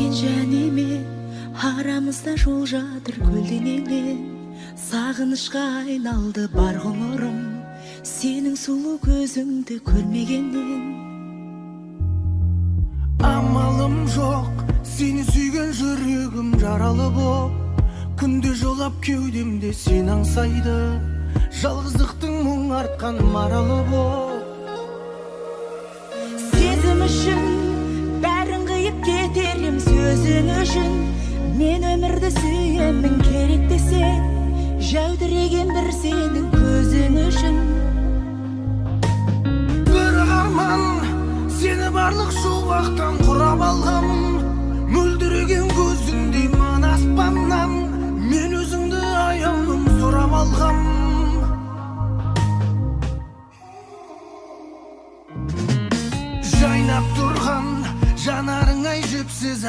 Сен және мен арамызда жол жатыр көлденеңнен, сағынышқа айналды бар ғұмырым сенің сұлу көзіңді көрмегеннен. Амалым жоқ, сені сүйген жүрегім жаралы боп, күнде жолап кеудемде сен аңсайды, жалғыздықтың мұң артқан маралы боп. Сезім үшін бәрін қиып кетерім, сөзің үшін мен өмірді сүйемін. Керек десең жәудіреген бір сенің көзің үшін. Бір арман, сені барлық шуақтан құрап алдым,